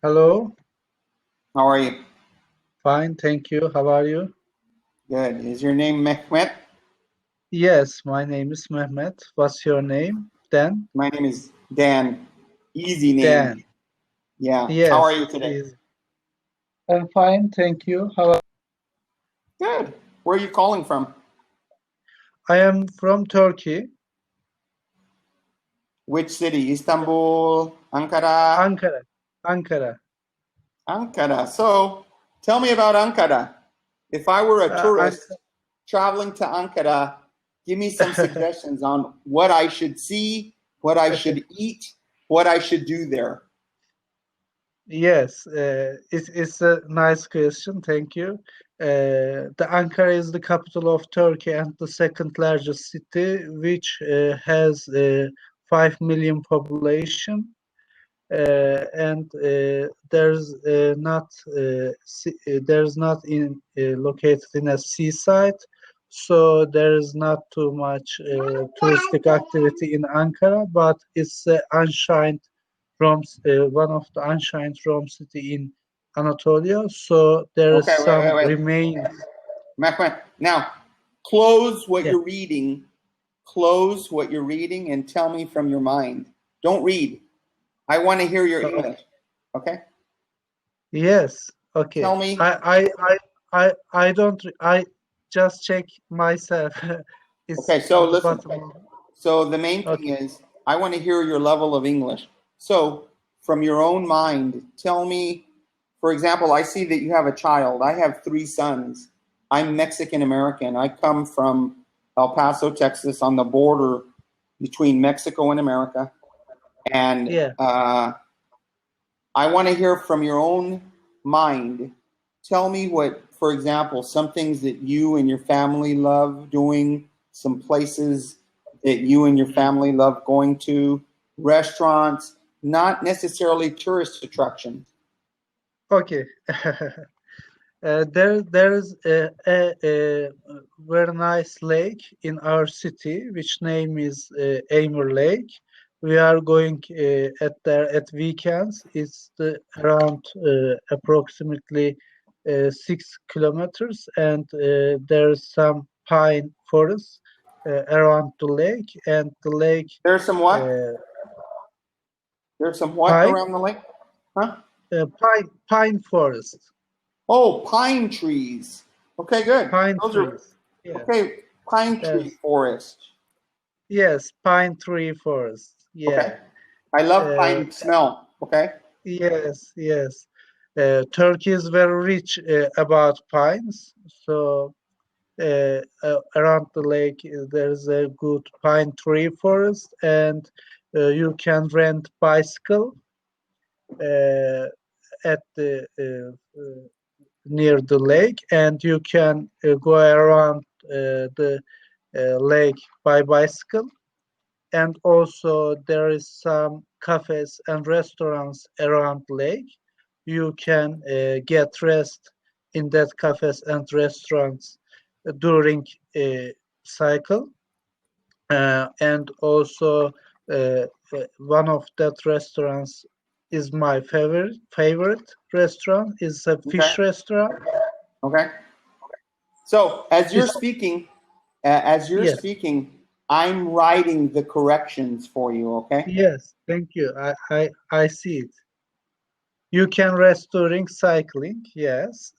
Hello, How are you? fine, thank you. How are you? Good. Is your name Mehmet? Yes, my name is Mehmet. What's your name? Dan? My name is Dan. Easy name. Dan. Yeah. How are Yes, you it's today? easy. I'm fine, thank you. Good. Where are you calling from? I am from Turkey, Which city? Istanbul, Ankara? Ankara. Ankara. Ankara. So tell me about Ankara. If I were a An tourist traveling to Ankara, give me some suggestions on what I should see, what I should eat, what I should do there. Yes, it's a nice question. Thank you. The Ankara is the capital of Turkey and the second largest city, which has 5 million population. And there's not in located in a seaside, so there is not too much touristic activity in Ankara, but it's one of the ancient Rome city in Anatolia, so there is Okay, some wait. remains. Mehmet, now close what Yeah. you're reading. Close what you're reading and tell me from your mind. Don't read. I want to hear your English. Okay? Yes. Okay. Tell me. I don't. I just check myself. It's Okay, so on the listen. bottom of. So the main thing Okay. is I want to hear your level of English. So from your own mind, tell me, for example, I see that you have a child. I have 3 sons. I'm Mexican American. I come from El Paso, Texas, on the border between Mexico and America. And Yeah. I want to hear from your own mind. Tell me what, for example, some things that you and your family love doing, some places that you and your family love going to, restaurants, not necessarily tourist attractions. Okay. There's a very nice lake in our city, which name is Amur Lake. We are going at there at weekends. It's around approximately 6 kilometers, and there's some pine forests around the lake, and the lake There's some what? uh, There's some what pine around the lake? Huh? pine forest, Oh, pine trees. Okay, good. pine Those are trees. Yeah, okay. Pine tree there's forest. yes, pine tree forest. Yeah. Okay. I love Uh, pine smell. Okay. yes. Turkey is very rich about pines. So around the lake, there's a good pine tree forest, and you can rent bicycle uh, at the near the lake, and you can go around the lake by bicycle. And also there is some cafes and restaurants around lake. You can get rest in that cafes and restaurants during cycle. And also one of that restaurants is my favorite restaurant, is a Okay. fish restaurant. Okay. So It's as you're yes, speaking, I'm writing the corrections for you. Okay. yes, thank you. I see it. You can rest during cycling, yes.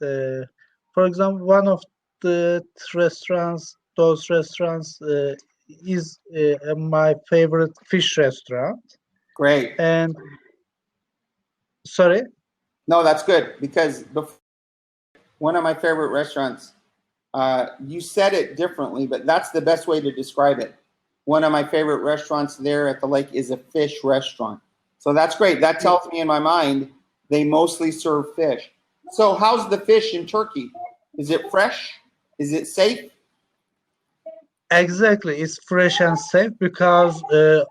For example, one of those restaurants is my favorite fish restaurant. Great. And sorry, No, that's good because one of my favorite restaurants. You said it differently, but that's the best way to describe it. One of my favorite restaurants there at the lake is a fish restaurant. So that's great. That yeah, tells me in my mind they mostly serve fish. So how's the fish in Turkey? Is it fresh? Is it safe? exactly. It's fresh and safe because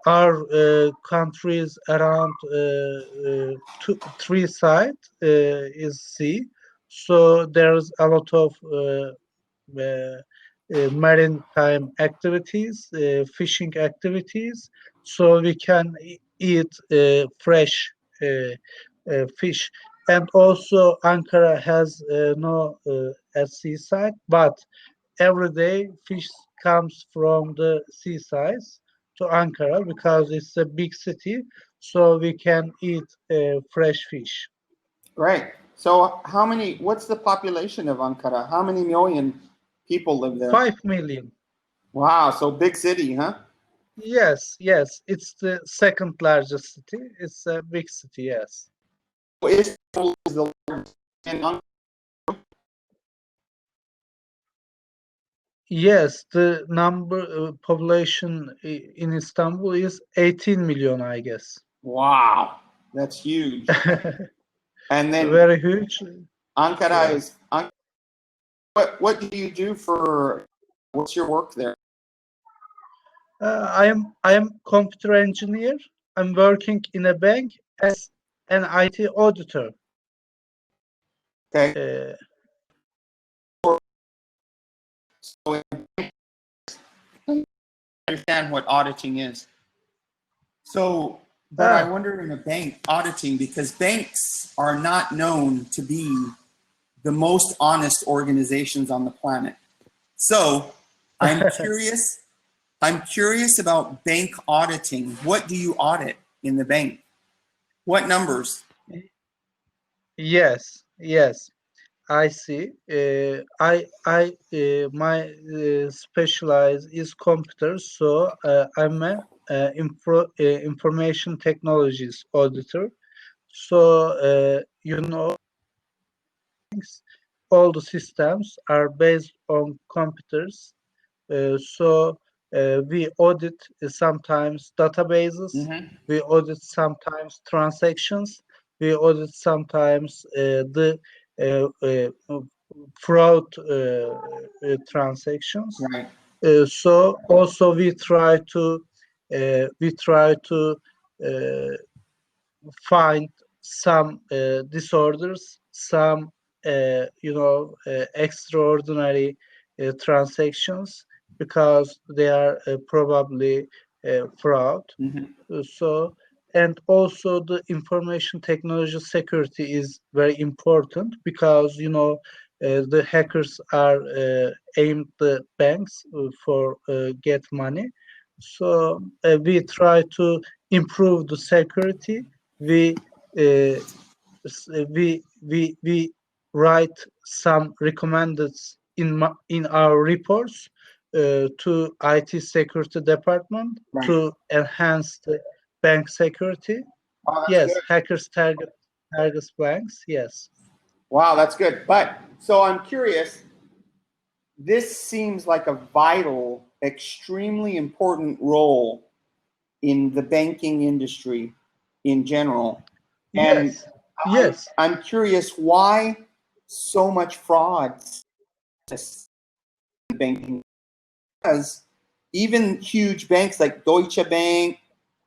our countries around three side is sea, so there's a lot of maritime activities, fishing activities, so we can eat fresh fish. And also Ankara has no a seaside, but every day fish comes from the seaside to Ankara because it's a big city, so we can eat fresh fish. Right. So what's the population of Ankara? How many million people live there? 5 million. Wow, so big city, huh? Yes, yes, it's the second largest city. It's a big city, yes. Istanbul is the largest in Ankara. Yes, the number population in Istanbul is 18 million, I guess. Wow, that's huge. And then Very huge. Ankara Yeah. is what do you do what's your work there? I am computer engineer. I'm working in a bank as an IT auditor. Okay. Uh, So I understand what auditing is. So, but I ah, wonder in a bank auditing, because banks are not known to be the most honest organizations on the planet. So I'm curious. I'm curious about bank auditing. What do you audit in the bank? What numbers? yes, yes. I see. My specialize is computers, so I'm a information technologies auditor. So all the systems are based on computers. We audit sometimes databases, Mm-hmm. we audit sometimes transactions, we audit sometimes the uh, fraud transactions. Right. So also we try to uh, find some disorders, some extraordinary transactions because they are probably fraud. Mm-hmm. So, and also the information technology security is very important because the hackers are aimed the banks for get money. So we try to improve the security. We uh, we write some recommended in our reports to IT security department Right. to enhance the bank security. Oh, that's good. Yes, hackers targets banks. Yes, Wow, that's good. But so I'm curious. This seems like a vital, extremely important role in the banking industry in general. And yes, yes, I'm curious why so much fraud exists in banking. Because even huge banks like Deutsche Bank,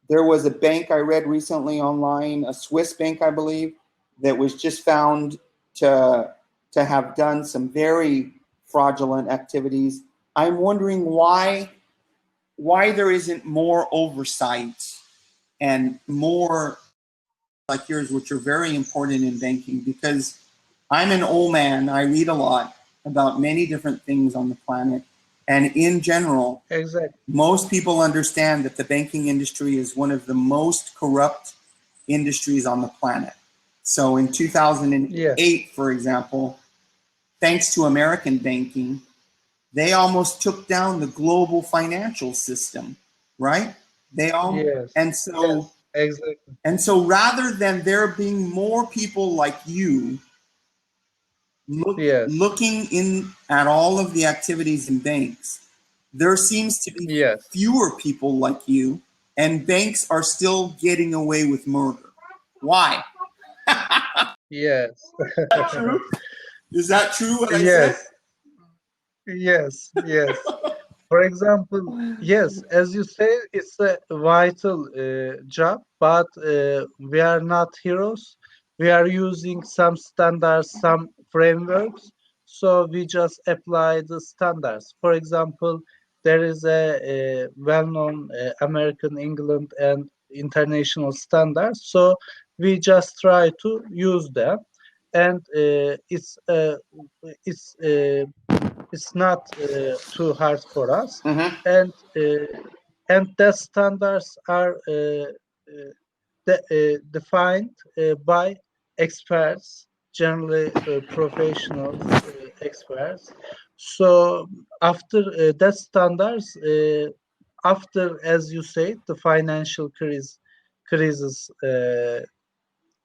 there was a bank I read recently online, a Swiss bank, I believe, that was just found to have done some very fraudulent activities. I'm wondering why there isn't more oversight and more like yours, which are very important in banking, because I'm an old man. I read a lot about many different things on the planet. And in general, exactly. most people understand that the banking industry is one of the most corrupt industries on the planet. So in Yes, 2008, for example, thanks to American banking, they almost took down the global financial system, right? They all yes, yes, exactly. and so rather than there being more people like you Yes, looking in at all of the activities in banks, there seems to be yes, fewer people like you, and banks are still getting away with murder. Why? yes, True? Is that true what I said? yes, yes, yes. For example, yes, as you say, it's a vital job, but we are not heroes. We are using some standards, some frameworks, so we just apply the standards. For example, there is a well-known American, England, and international standards. So we just try to use them, and it's not too hard for us, Mm-hmm. and the standards are defined by experts, generally professionals, experts. So after that standards, after, as you said, the financial crisis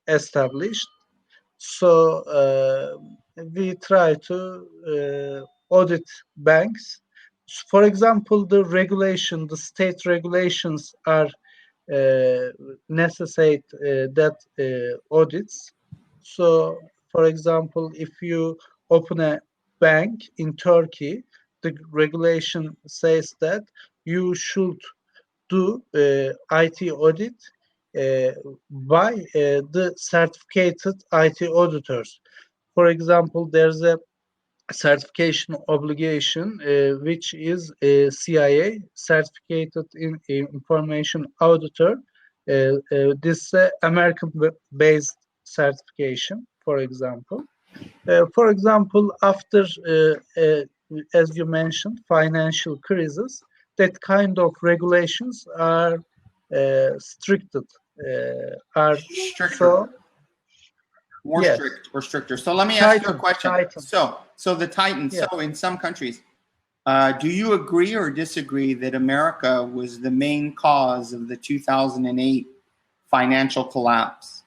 established, so we try to audit banks. For example, the state regulations are necessitate that audits. So, for example, if you open a bank in Turkey, the regulation says that you should do IT audit uh, by the certificated IT auditors. For example, there's a certification obligation, which is a CIA certificated in information auditor. This American-based certification, for example. After, as you mentioned, financial crisis, that kind of regulations are stricted, are Stricter, so more yes, strict or stricter. So let me ask you a tighten, question. tighten. So the Titans. Yeah, So in some countries, do you agree or disagree that America was the main cause of the 2008 financial collapse?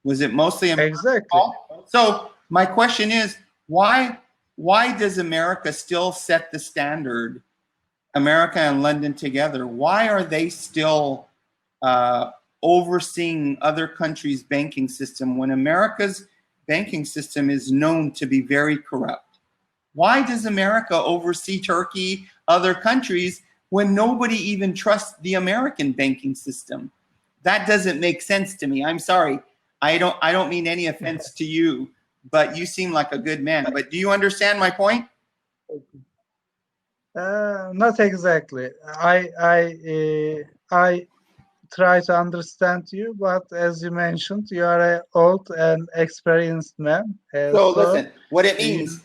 Was it mostly America's exactly. fault? So my question is, why does America still set the standard? America and London together. Why are they still overseeing other countries' banking system when America's banking system is known to be very corrupt? Why does America oversee Turkey, other countries, when nobody even trusts the American banking system? That doesn't make sense to me. I'm sorry. I don't mean any offense to you, but you seem like a good man. But do you understand my point? Not exactly. I try to understand you, but as you mentioned, you are an old and experienced man. So So listen, what it you, means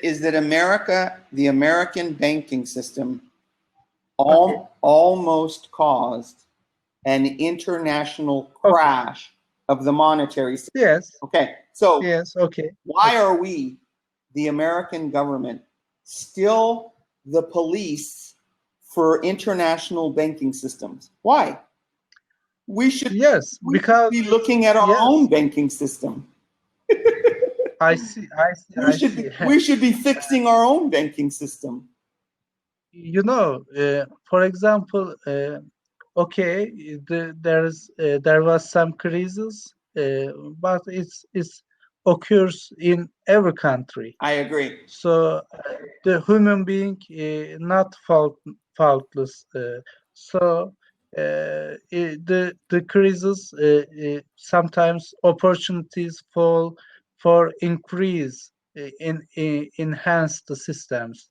is that America, the American banking system, okay, almost caused an international okay, crash of the monetary system. yes, Okay, so yes, okay, why okay. are we, the American government, still the police for international banking systems? Why? We should Yes, we should because be looking at our own yes, banking system. I see. We should be fixing our own banking system. For example, okay, there was some crisis, but it's occurs in every country. I agree. So the human being not faultless. So the crisis, sometimes opportunities fall for increase in enhance the systems.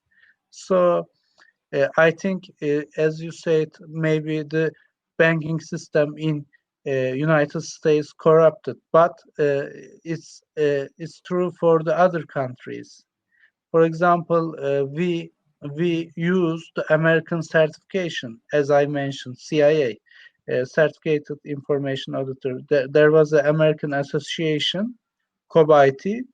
So I think, as you said, maybe the banking system in United States corrupted, but it's true for the other countries. For example, we use the American certification, as I mentioned, CIA, Certificated Information Auditor. There was an American association, COBIT,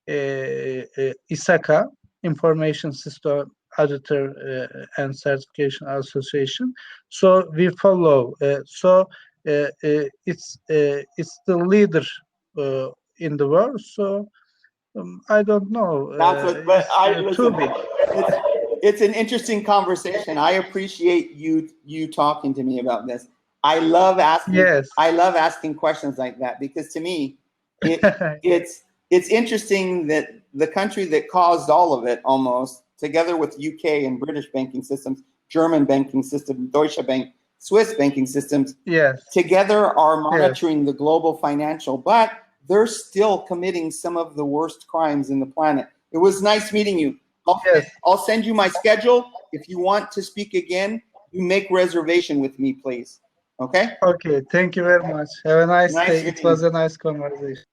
ISACA, Information System Auditor and Certification Association. So we follow. It's the leader in the world. So I don't know. That's what. But It's I too listen. big. It's an interesting conversation. I appreciate you talking to me about this. I love asking. Yes. I love asking questions like that because to me, it's interesting that the country that caused all of it, almost together with UK and British banking systems, German banking system, Deutsche Bank, Swiss banking systems, Yes. together are Yes. monitoring the global financial, but they're still committing some of the worst crimes in the planet. It was nice meeting you. Yes. I'll send you my schedule. If you want to speak again, you make reservation with me, please. Okay? Okay, thank you very much. Have a nice Nice day. It meeting you. was a nice conversation.